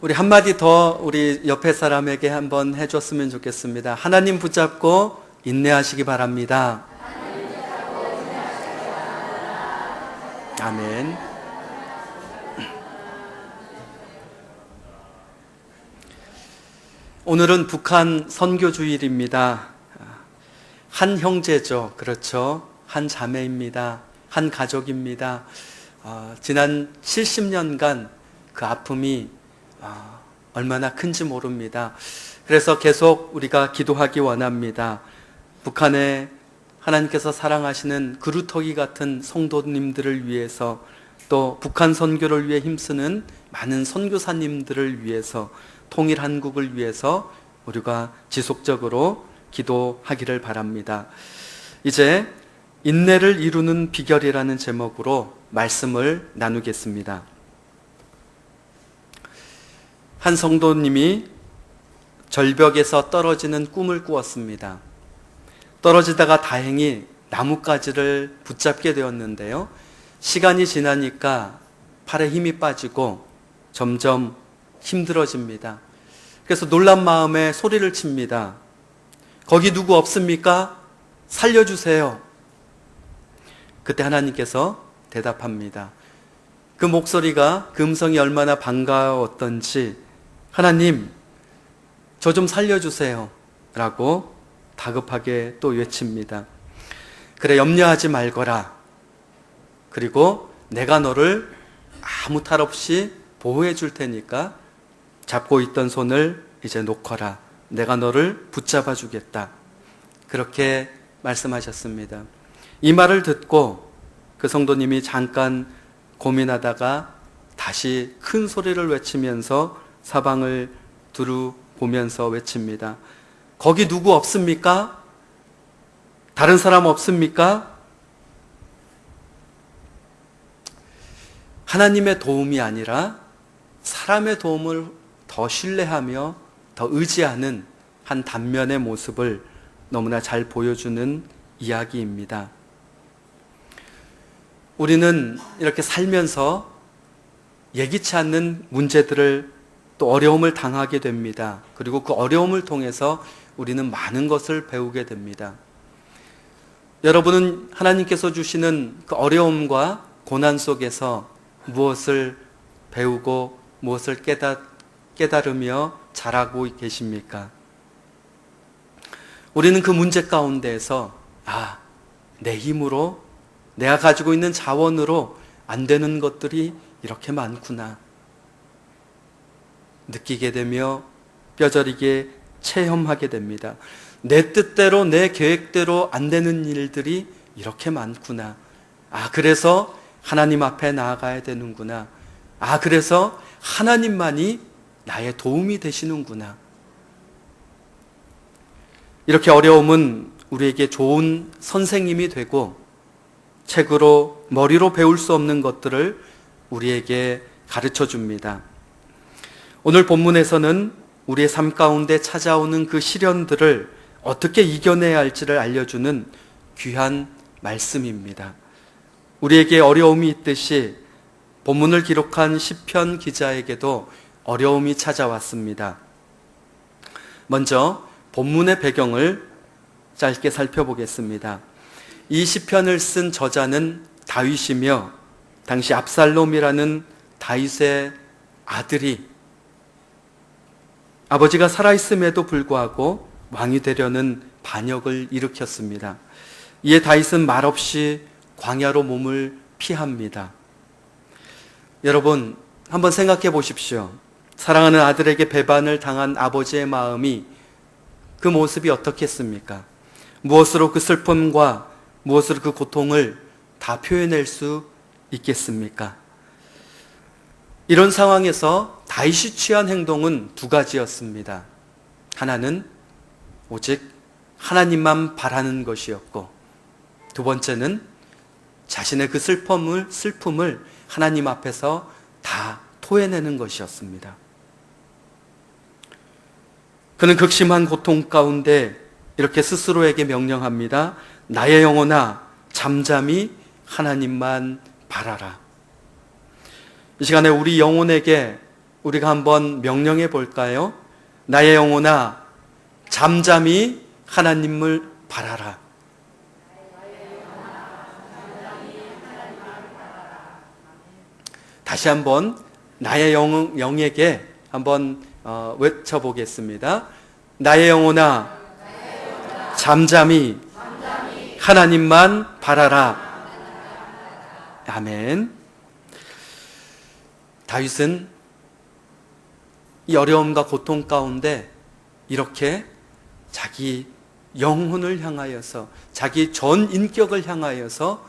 우리 한마디 더 우리 옆에 사람에게 한번 해줬으면 좋겠습니다. 하나님 붙잡고 인내하시기 바랍니다. 아멘. 오늘은 북한 선교주일입니다. 한 형제죠. 그렇죠. 한 자매입니다. 한 가족입니다. 지난 70년간 그 아픔이 얼마나 큰지 모릅니다. 그래서 계속 우리가 기도하기 원합니다. 북한에 하나님께서 사랑하시는 그루터기 같은 성도님들을 위해서, 또 북한 선교를 위해 힘쓰는 많은 선교사님들을 위해서, 통일 한국을 위해서 우리가 지속적으로 기도하기를 바랍니다. 이제 인내를 이루는 비결이라는 제목으로 말씀을 나누겠습니다. 한 성도님이 절벽에서 떨어지는 꿈을 꾸었습니다. 떨어지다가 다행히 나뭇가지를 붙잡게 되었는데요. 시간이 지나니까 팔에 힘이 빠지고 점점 힘들어집니다. 그래서 놀란 마음에 소리를 칩니다. 거기 누구 없습니까? 살려주세요. 그때 하나님께서 대답합니다. 그 목소리가, 그 음성이 얼마나 반가웠던지, 하나님, 저 좀 살려주세요 라고 다급하게 또 외칩니다. 그래, 염려하지 말거라. 그리고 내가 너를 아무 탈 없이 보호해 줄 테니까 잡고 있던 손을 이제 놓거라. 내가 너를 붙잡아 주겠다. 그렇게 말씀하셨습니다. 이 말을 듣고 그 성도님이 잠깐 고민하다가 다시 큰 소리를 외치면서 사방을 두루 보면서 외칩니다. 거기 누구 없습니까? 다른 사람 없습니까? 하나님의 도움이 아니라 사람의 도움을 더 신뢰하며 더 의지하는 한 단면의 모습을 너무나 잘 보여주는 이야기입니다. 우리는 이렇게 살면서 예기치 않는 문제들을, 또 어려움을 당하게 됩니다. 그리고 그 어려움을 통해서 우리는 많은 것을 배우게 됩니다. 여러분은 하나님께서 주시는 그 어려움과 고난 속에서 무엇을 배우고 무엇을 깨달으며 자라고 계십니까? 우리는 그 문제 가운데에서 내 힘으로, 내가 가지고 있는 자원으로 안 되는 것들이 이렇게 많구나 느끼게 되며 뼈저리게 체험하게 됩니다. 내 뜻대로, 내 계획대로 안 되는 일들이 이렇게 많구나. 그래서 하나님 앞에 나아가야 되는구나. 그래서 하나님만이 나의 도움이 되시는구나. 이렇게 어려움은 우리에게 좋은 선생님이 되고, 책으로, 머리로 배울 수 없는 것들을 우리에게 가르쳐 줍니다. 오늘 본문에서는 우리의 삶 가운데 찾아오는 그 시련들을 어떻게 이겨내야 할지를 알려주는 귀한 말씀입니다. 우리에게 어려움이 있듯이 본문을 기록한 시편 기자에게도 어려움이 찾아왔습니다. 먼저 본문의 배경을 짧게 살펴보겠습니다. 이 시편을 쓴 저자는 다윗이며, 당시 압살롬이라는 다윗의 아들이 아버지가 살아있음에도 불구하고 왕이 되려는 반역을 일으켰습니다. 이에 다윗은 말없이 광야로 몸을 피합니다. 여러분, 한번 생각해 보십시오. 사랑하는 아들에게 배반을 당한 아버지의 마음이, 그 모습이 어떻겠습니까? 무엇으로 그 슬픔과 무엇으로 그 고통을 다 표현할 수 있겠습니까? 이런 상황에서 다윗이 취한 행동은 두 가지였습니다. 하나는 오직 하나님만 바라는 것이었고, 두 번째는 자신의 그 슬픔을 하나님 앞에서 다 토해내는 것이었습니다. 그는 극심한 고통 가운데 이렇게 스스로에게 명령합니다. 나의 영혼아, 잠잠히 하나님만 바라라. 이 시간에 우리 영혼에게 우리가 한번 명령해 볼까요? 나의 영혼아, 잠잠히 하나님을 바라라. 다시 한번 나의 영에게 한번 외쳐보겠습니다. 나의 영혼아, 잠잠히 하나님만 바라라. 아멘. 다윗은 이 어려움과 고통 가운데 이렇게 자기 영혼을 향하여서, 자기 전 인격을 향하여서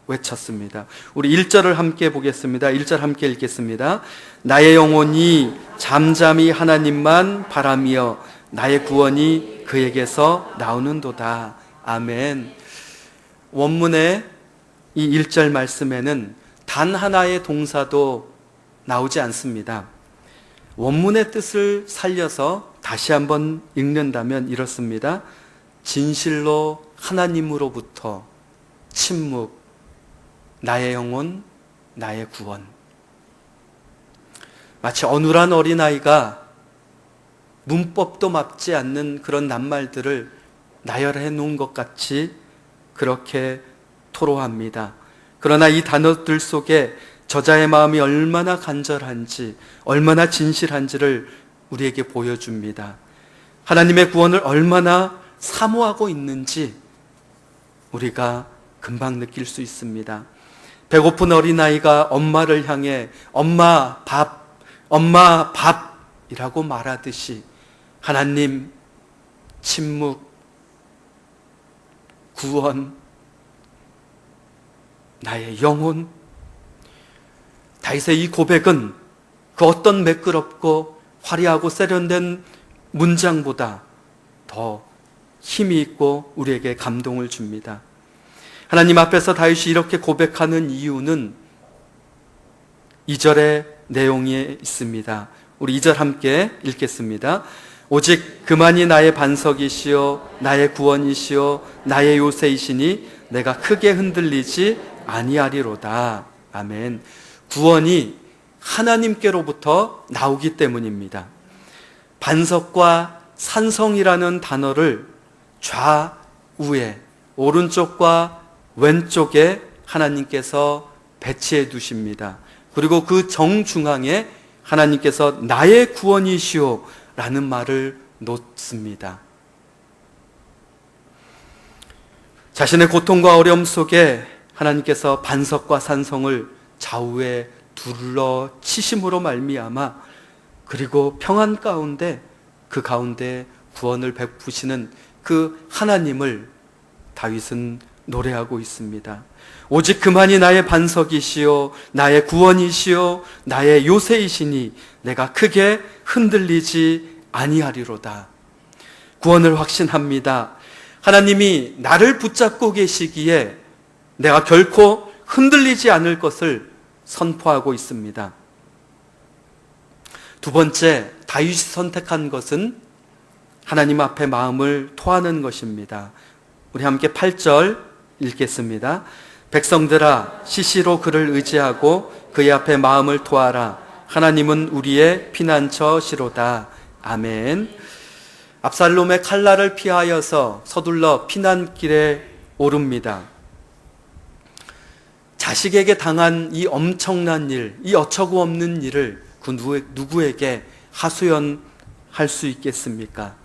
외쳤습니다. 우리 1절을 함께 보겠습니다. 1절 함께 읽겠습니다. 나의 영혼이 잠잠히 하나님만 바라며 나의 구원이 그에게서 나오는도다. 아멘. 원문의 이 1절 말씀에는 단 하나의 동사도 나오지 않습니다. 원문의 뜻을 살려서 다시 한번 읽는다면 이렇습니다. 진실로 하나님으로부터 침묵, 나의 영혼, 나의 구원. 마치 어눌한 어린아이가 문법도 맞지 않는 그런 낱말들을 나열해 놓은 것 같이 그렇게 토로합니다. 그러나 이 단어들 속에 저자의 마음이 얼마나 간절한지, 얼마나 진실한지를 우리에게 보여줍니다. 하나님의 구원을 얼마나 사모하고 있는지 우리가 금방 느낄 수 있습니다. 배고픈 어린아이가 엄마를 향해 엄마 밥이라고 말하듯이 하나님, 침묵, 구원, 나의 영혼. 다윗의 이 고백은 그 어떤 매끄럽고 화려하고 세련된 문장보다 더 힘이 있고 우리에게 감동을 줍니다. 하나님 앞에서 다윗이 이렇게 고백하는 이유는 2절의 내용에 있습니다. 우리 2절 함께 읽겠습니다. 오직 그만이 나의 반석이시요 나의 구원이시요 나의 요새이시니 내가 크게 흔들리지 아니하리로다. 아멘. 구원이 하나님께로부터 나오기 때문입니다. 반석과 산성이라는 단어를 좌우에, 오른쪽과 왼쪽에 하나님께서 배치해 두십니다. 그리고 그 정중앙에 하나님께서 나의 구원이시오 라는 말을 놓습니다. 자신의 고통과 어려움 속에 하나님께서 반석과 산성을 좌우에 둘러 치심으로 말미암아 그리고 평안 가운데 그 가운데 구원을 베푸시는 그 하나님을 다윗은 노래하고 있습니다. 오직 그만이 나의 반석이시요 나의 구원이시요 나의 요새이시니 내가 크게 흔들리지 아니하리로다. 구원을 확신합니다. 하나님이 나를 붙잡고 계시기에 내가 결코 흔들리지 않을 것을 선포하고 있습니다. 두 번째, 다윗이 선택한 것은 하나님 앞에 마음을 토하는 것입니다. 우리 함께 8절 읽겠습니다. 백성들아 시시로 그를 의지하고 그의 앞에 마음을 토하라. 하나님은 우리의 피난처시로다. 아멘. 압살롬의 칼날을 피하여서 서둘러 피난길에 오릅니다. 자식에게 당한 이 엄청난 일, 이 어처구 없는 일을 그 누구에게 하소연할 수 있겠습니까?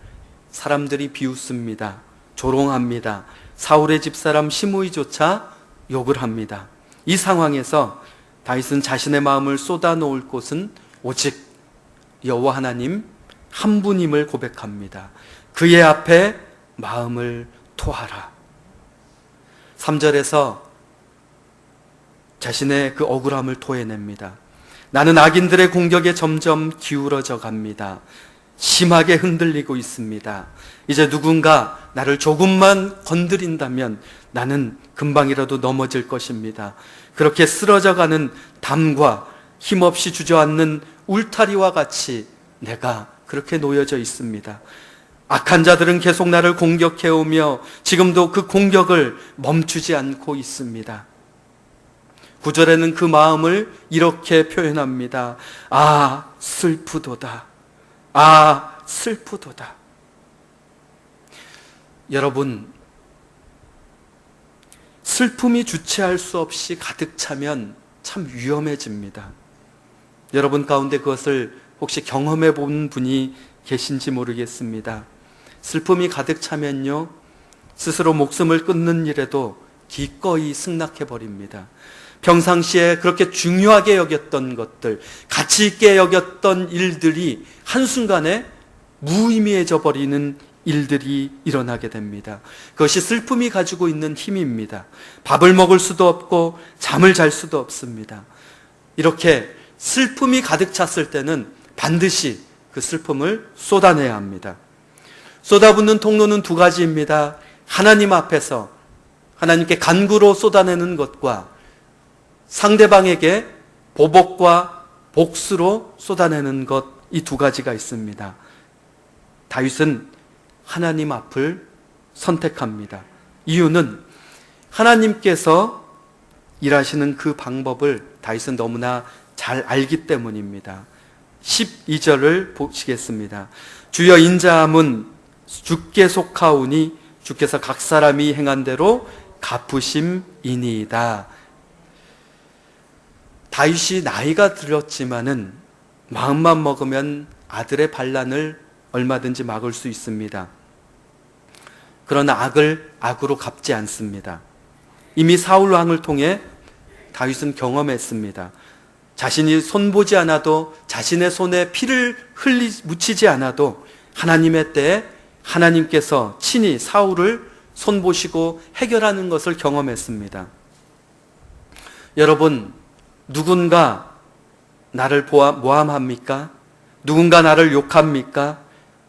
사람들이 비웃습니다. 조롱합니다. 사울의 집사람 시므이조차 욕을 합니다. 이 상황에서 다윗은 자신의 마음을 쏟아놓을 곳은 오직 여호와 하나님 한 분임을 고백합니다. 그의 앞에 마음을 토하라. 3절에서 자신의 그 억울함을 토해냅니다. 나는 악인들의 공격에 점점 기울어져 갑니다. 심하게 흔들리고 있습니다. 이제 누군가 나를 조금만 건드린다면 나는 금방이라도 넘어질 것입니다. 그렇게 쓰러져가는 담과 힘없이 주저앉는 울타리와 같이 내가 그렇게 놓여져 있습니다. 악한 자들은 계속 나를 공격해오며 지금도 그 공격을 멈추지 않고 있습니다. 9절에는 그 마음을 이렇게 표현합니다. 아, 슬프도다. 아, 슬프도다. 여러분, 슬픔이 주체할 수 없이 가득 차면 참 위험해집니다. 여러분 가운데 그것을 혹시 경험해 본 분이 계신지 모르겠습니다. 슬픔이 가득 차면요, 스스로 목숨을 끊는 일에도 기꺼이 승낙해 버립니다. 평상시에 그렇게 중요하게 여겼던 것들, 가치 있게 여겼던 일들이 한순간에 무의미해져 버리는 일들이 일어나게 됩니다. 그것이 슬픔이 가지고 있는 힘입니다. 밥을 먹을 수도 없고 잠을 잘 수도 없습니다. 이렇게 슬픔이 가득 찼을 때는 반드시 그 슬픔을 쏟아내야 합니다. 쏟아붓는 통로는 두 가지입니다. 하나님 앞에서 하나님께 간구로 쏟아내는 것과 상대방에게 보복과 복수로 쏟아내는 것, 이 두 가지가 있습니다. 다윗은 하나님 앞을 선택합니다. 이유는 하나님께서 일하시는 그 방법을 다윗은 너무나 잘 알기 때문입니다. 12절을 보시겠습니다. 주여 인자함은 주께 속하오니 주께서 각 사람이 행한 대로 갚으심이니이다. 다윗이 나이가 들었지만은 마음만 먹으면 아들의 반란을 얼마든지 막을 수 있습니다. 그러나 악을 악으로 갚지 않습니다. 이미 사울 왕을 통해 다윗은 경험했습니다. 자신이 손보지 않아도, 자신의 손에 피를 묻히지 않아도 하나님의 때에 하나님께서 친히 사울을 손보시고 해결하는 것을 경험했습니다. 여러분, 누군가 나를 모함합니까? 누군가 나를 욕합니까?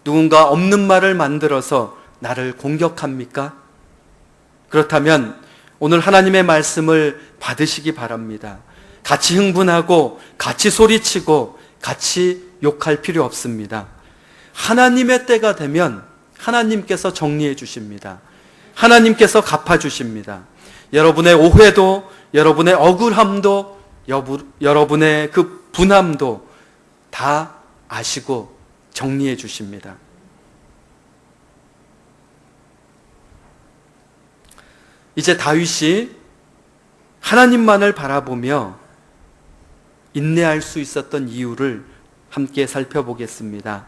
누군가 없는 말을 만들어서 나를 공격합니까? 그렇다면 오늘 하나님의 말씀을 받으시기 바랍니다. 같이 흥분하고 같이 소리치고 같이 욕할 필요 없습니다. 하나님의 때가 되면 하나님께서 정리해 주십니다. 하나님께서 갚아 주십니다. 여러분의 오해도, 여러분의 억울함도, 여러분의 그 분함도 다 아시고 정리해 주십니다. 이제 다윗이 하나님만을 바라보며 인내할 수 있었던 이유를 함께 살펴보겠습니다.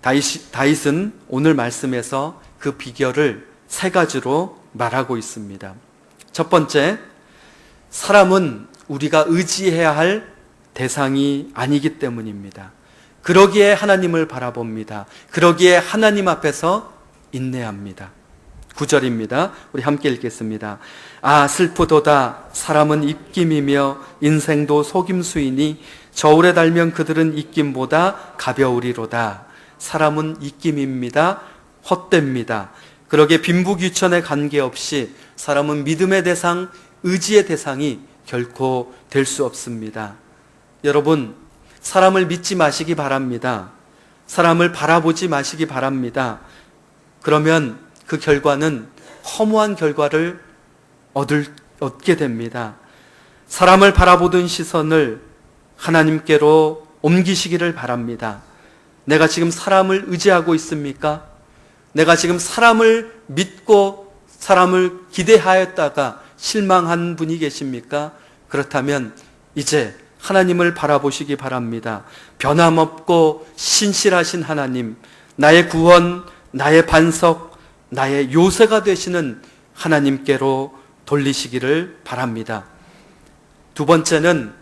다윗은 오늘 말씀에서 그 비결을 세 가지로 말하고 있습니다. 첫 번째, 사람은 우리가 의지해야 할 대상이 아니기 때문입니다. 그러기에 하나님을 바라봅니다. 그러기에 하나님 앞에서 인내합니다. 9절입니다. 우리 함께 읽겠습니다. 아, 슬프도다. 사람은 입김이며 인생도 속임수이니 저울에 달면 그들은 입김보다 가벼우리로다. 사람은 입김입니다. 헛됩니다. 그러기에 빈부귀천에 관계없이 사람은 믿음의 대상, 의지의 대상이 결코 될 수 없습니다. 여러분, 사람을 믿지 마시기 바랍니다. 사람을 바라보지 마시기 바랍니다. 그러면 그 결과는 허무한 결과를 얻게 됩니다. 사람을 바라보던 시선을 하나님께로 옮기시기를 바랍니다. 내가 지금 사람을 의지하고 있습니까? 내가 지금 사람을 믿고 사람을 기대하였다가 실망한 분이 계십니까? 그렇다면 이제 하나님을 바라보시기 바랍니다. 변함없고 신실하신 하나님, 나의 구원, 나의 반석, 나의 요새가 되시는 하나님께로 돌리시기를 바랍니다. 두 번째는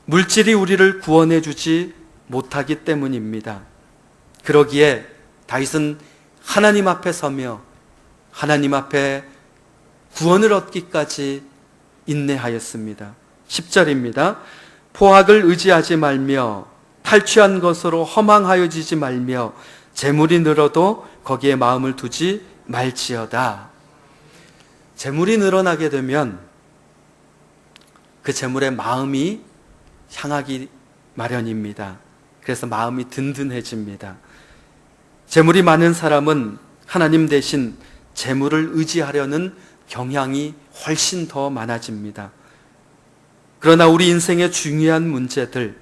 물질이 우리를 구원해 주지 못하기 때문입니다. 그러기에 다윗은 하나님 앞에 서며 하나님 앞에 구원을 얻기까지 인내하였습니다. 10절입니다. 포악을 의지하지 말며 탈취한 것으로 허망하여지지 말며 재물이 늘어도 거기에 마음을 두지 말지어다. 재물이 늘어나게 되면 그 재물에 마음이 향하기 마련입니다. 그래서 마음이 든든해집니다. 재물이 많은 사람은 하나님 대신 재물을 의지하려는 경향이 훨씬 더 많아집니다. 그러나 우리 인생의 중요한 문제들,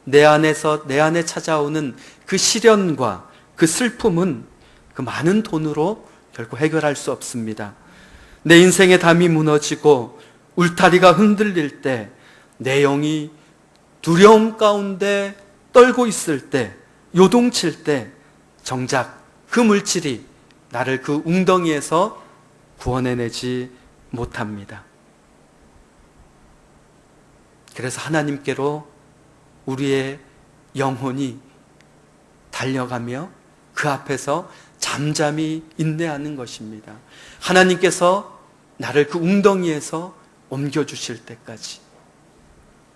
내 안에 찾아오는 그 시련과 그 슬픔은 그 많은 돈으로 결코 해결할 수 없습니다. 내 인생의 담이 무너지고 울타리가 흔들릴 때, 내 영이 두려움 가운데 떨고 있을 때, 요동칠 때, 정작 그 물질이 나를 그 웅덩이에서 구원해내지 못합니다. 그래서 하나님께로 우리의 영혼이 달려가며 그 앞에서 잠잠히 인내하는 것입니다. 하나님께서 나를 그 웅덩이에서 옮겨주실 때까지.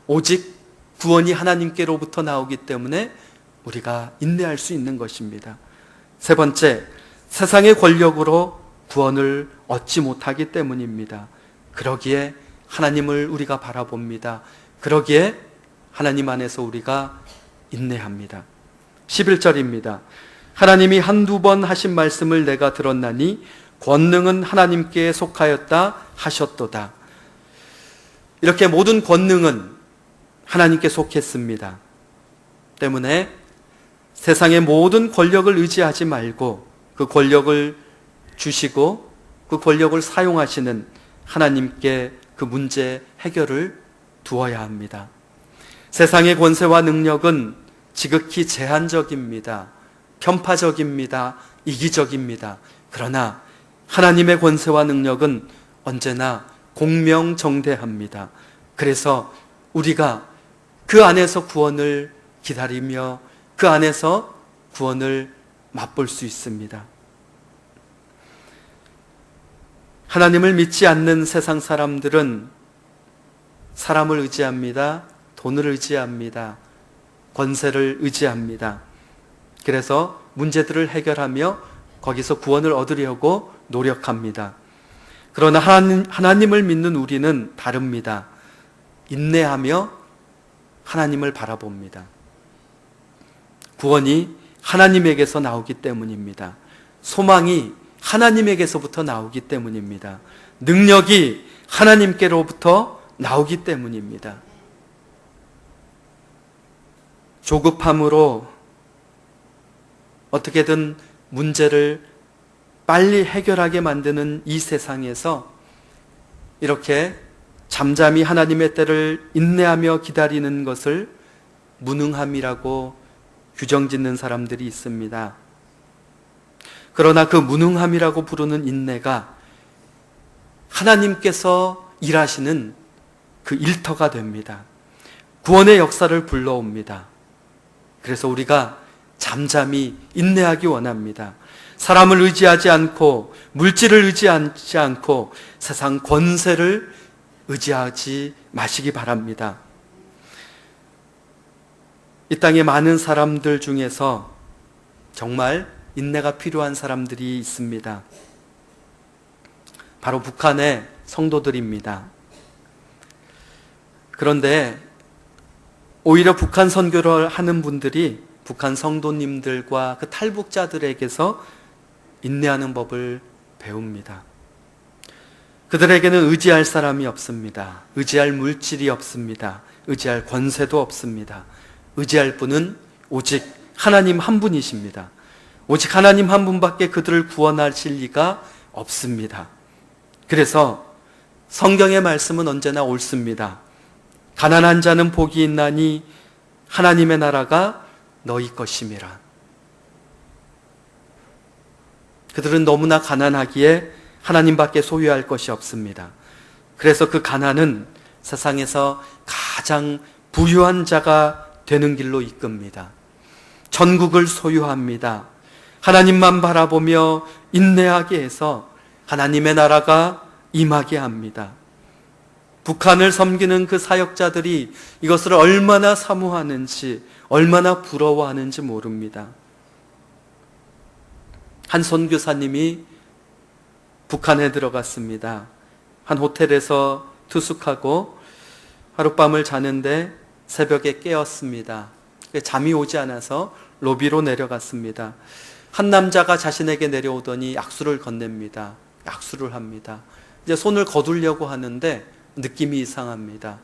오직 구원이 하나님께로부터 나오기 때문에 우리가 인내할 수 있는 것입니다. 세 번째, 세상의 권력으로 구원을 얻지 못하기 때문입니다. 그러기에 하나님을 우리가 바라봅니다. 그러기에 하나님 안에서 우리가 인내합니다. 11절입니다. 하나님이 한두 번 하신 말씀을 내가 들었나니 권능은 하나님께 속하였다 하셨도다. 이렇게 모든 권능은 하나님께 속했습니다. 때문에 세상의 모든 권력을 의지하지 말고 그 권력을 주시고 그 권력을 사용하시는 하나님께 그 문제 해결을 두어야 합니다. 세상의 권세와 능력은 지극히 제한적입니다. 편파적입니다. 이기적입니다. 그러나 하나님의 권세와 능력은 언제나 공명정대합니다. 그래서 우리가 그 안에서 구원을 기다리며 그 안에서 구원을 맛볼 수 있습니다. 하나님을 믿지 않는 세상 사람들은 사람을 의지합니다. 돈을 의지합니다. 권세를 의지합니다. 그래서 문제들을 해결하며 거기서 구원을 얻으려고 노력합니다. 그러나 하나님을 믿는 우리는 다릅니다. 인내하며 하나님을 바라봅니다. 구원이 하나님에게서 나오기 때문입니다. 소망이 하나님에게서부터 나오기 때문입니다. 능력이 하나님께로부터 나오기 때문입니다. 조급함으로 어떻게든 문제를 빨리 해결하게 만드는 이 세상에서 이렇게 잠잠히 하나님의 때를 인내하며 기다리는 것을 무능함이라고 규정짓는 사람들이 있습니다. 그러나 그 무능함이라고 부르는 인내가 하나님께서 일하시는 그 일터가 됩니다. 구원의 역사를 불러옵니다. 그래서 우리가 잠잠히 인내하기 원합니다. 사람을 의지하지 않고 물질을 의지하지 않고 세상 권세를 의지하지 마시기 바랍니다. 이 땅에 많은 사람들 중에서 정말 인내가 필요한 사람들이 있습니다. 바로 북한의 성도들입니다. 그런데 오히려 북한 선교를 하는 분들이 북한 성도님들과 그 탈북자들에게서 인내하는 법을 배웁니다. 그들에게는 의지할 사람이 없습니다. 의지할 물질이 없습니다. 의지할 권세도 없습니다. 의지할 분은 오직 하나님 한 분이십니다. 오직 하나님 한 분밖에 그들을 구원하실 리가 없습니다. 그래서 성경의 말씀은 언제나 옳습니다. 가난한 자는 복이 있나니 하나님의 나라가 너희 것임이라. 그들은 너무나 가난하기에 하나님밖에 소유할 것이 없습니다. 그래서 그 가난은 세상에서 가장 부유한 자가 되는 길로 이끕니다. 전국을 소유합니다. 하나님만 바라보며 인내하게 해서 하나님의 나라가 임하게 합니다. 북한을 섬기는 그 사역자들이 이것을 얼마나 사모하는지, 얼마나 부러워하는지 모릅니다. 한 선교사님이 북한에 들어갔습니다. 한 호텔에서 투숙하고 하룻밤을 자는데 새벽에 깨었습니다. 잠이 오지 않아서 로비로 내려갔습니다. 한 남자가 자신에게 내려오더니 약수를 건넵니다. 약수를 합니다. 이제 손을 거두려고 하는데 느낌이 이상합니다.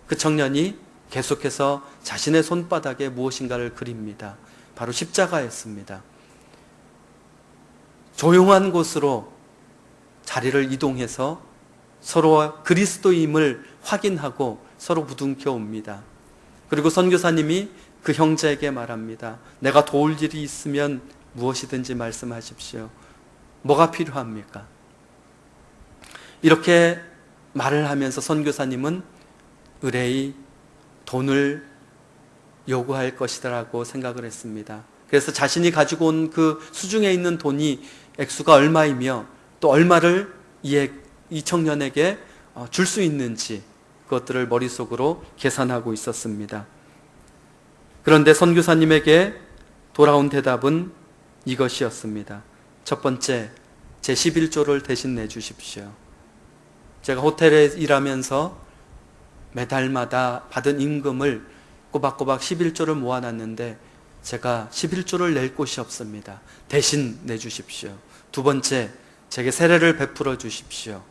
그 청년이 계속해서 자신의 손바닥에 무엇인가를 그립니다. 바로 십자가였습니다. 조용한 곳으로 자리를 이동해서 서로 그리스도임을 확인하고 서로 부둥켜 옵니다. 그리고 선교사님이 그 형제에게 말합니다. 내가 도울 일이 있으면 무엇이든지 말씀하십시오. 뭐가 필요합니까? 이렇게 말을 하면서 선교사님은 의뢰의 돈을 요구할 것이라고 생각을 했습니다. 그래서 자신이 가지고 온 그 수중에 있는 돈이 액수가 얼마이며 또 얼마를 이 청년에게 줄 수 있는지 그것들을 머릿속으로 계산하고 있었습니다. 그런데 선교사님에게 돌아온 대답은 이것이었습니다. 첫 번째, 제 11조를 대신 내주십시오. 제가 호텔에 일하면서 매달마다 받은 임금을 꼬박꼬박 11조를 모아놨는데 제가 11조를 낼 곳이 없습니다. 대신 내주십시오. 두 번째, 제게 세례를 베풀어 주십시오.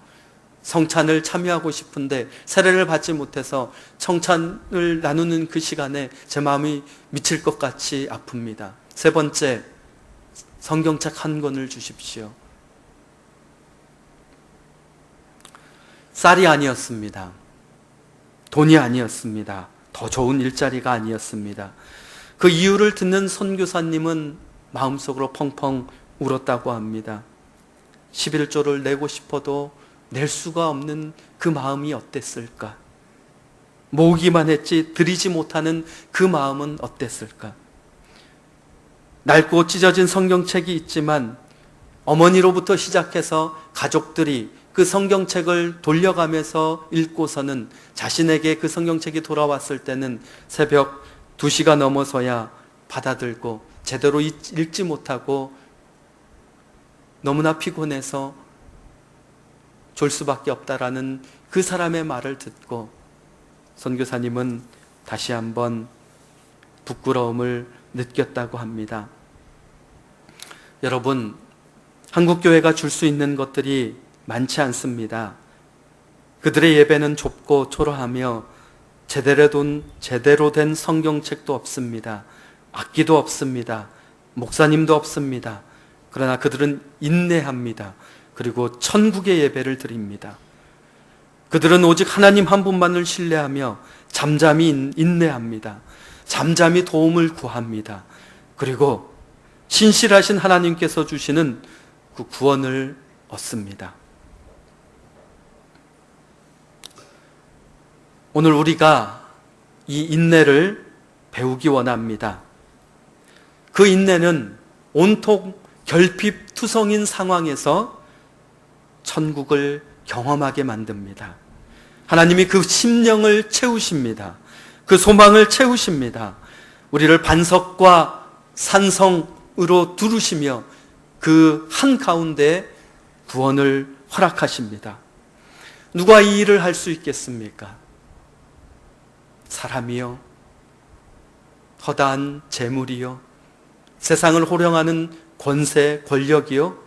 성찬을 참여하고 싶은데 세례를 받지 못해서 성찬을 나누는 그 시간에 제 마음이 미칠 것 같이 아픕니다. 세 번째, 성경책 한 권을 주십시오. 쌀이 아니었습니다. 돈이 아니었습니다. 더 좋은 일자리가 아니었습니다. 그 이유를 듣는 선교사님은 마음속으로 펑펑 울었다고 합니다. 11조를 내고 싶어도 낼 수가 없는 그 마음이 어땠을까? 모으기만 했지 드리지 못하는 그 마음은 어땠을까? 낡고 찢어진 성경책이 있지만 어머니로부터 시작해서 가족들이 그 성경책을 돌려가면서 읽고서는 자신에게 그 성경책이 돌아왔을 때는 새벽 2시가 넘어서야 받아들고 제대로 읽지 못하고 너무나 피곤해서 졸 수밖에 없다라는 그 사람의 말을 듣고 선교사님은 다시 한번 부끄러움을 느꼈다고 합니다. 여러분, 한국교회가 줄 수 있는 것들이 많지 않습니다. 그들의 예배는 좁고 초라하며 제대로 된 성경책도 없습니다. 악기도 없습니다. 목사님도 없습니다. 그러나 그들은 인내합니다. 그리고 천국의 예배를 드립니다. 그들은 오직 하나님 한 분만을 신뢰하며 잠잠히 인내합니다. 잠잠히 도움을 구합니다. 그리고 신실하신 하나님께서 주시는 그 구원을 얻습니다. 오늘 우리가 이 인내를 배우기 원합니다. 그 인내는 온통 결핍투성인 상황에서 천국을 경험하게 만듭니다. 하나님이 그 심령을 채우십니다. 그 소망을 채우십니다. 우리를 반석과 산성으로 두르시며 그 한가운데 구원을 허락하십니다. 누가 이 일을 할 수 있겠습니까? 사람이요? 허다한 재물이요? 세상을 호령하는 권세, 권력이요?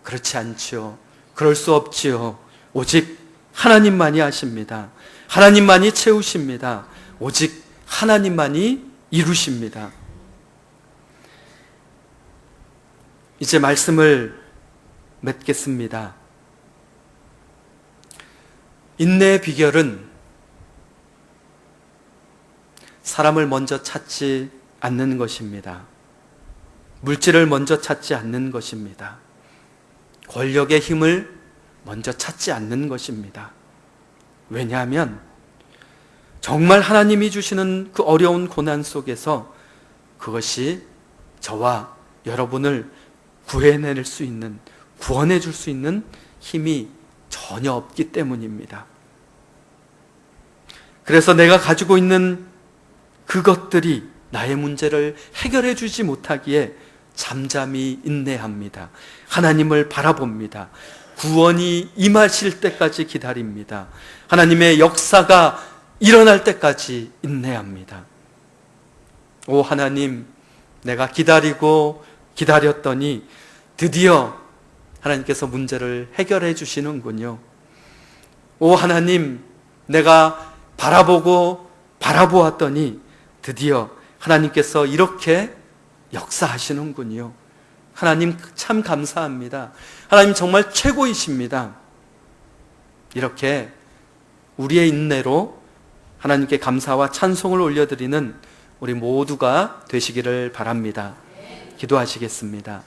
그렇지 않지요. 그럴 수 없지요. 오직 하나님만이 하십니다. 하나님만이 채우십니다. 오직 하나님만이 이루십니다. 이제 말씀을 맺겠습니다. 인내의 비결은 사람을 먼저 찾지 않는 것입니다. 물질을 먼저 찾지 않는 것입니다. 권력의 힘을 먼저 찾지 않는 것입니다. 왜냐하면 정말 하나님이 주시는 그 어려운 고난 속에서 그것이 저와 여러분을 구해낼 수 있는, 구원해 줄 수 있는 힘이 전혀 없기 때문입니다. 그래서 내가 가지고 있는 그것들이 나의 문제를 해결해 주지 못하기에 잠잠히 인내합니다. 하나님을 바라봅니다. 구원이 임하실 때까지 기다립니다. 하나님의 역사가 일어날 때까지 인내합니다. 오 하나님, 내가 기다리고 기다렸더니 드디어 하나님께서 문제를 해결해 주시는군요. 오 하나님, 내가 바라보았더니 드디어 하나님께서 이렇게 역사하시는군요. 하나님 참 감사합니다. 하나님 정말 최고이십니다. 이렇게 우리의 인내로 하나님께 감사와 찬송을 올려드리는 우리 모두가 되시기를 바랍니다. 기도하시겠습니다.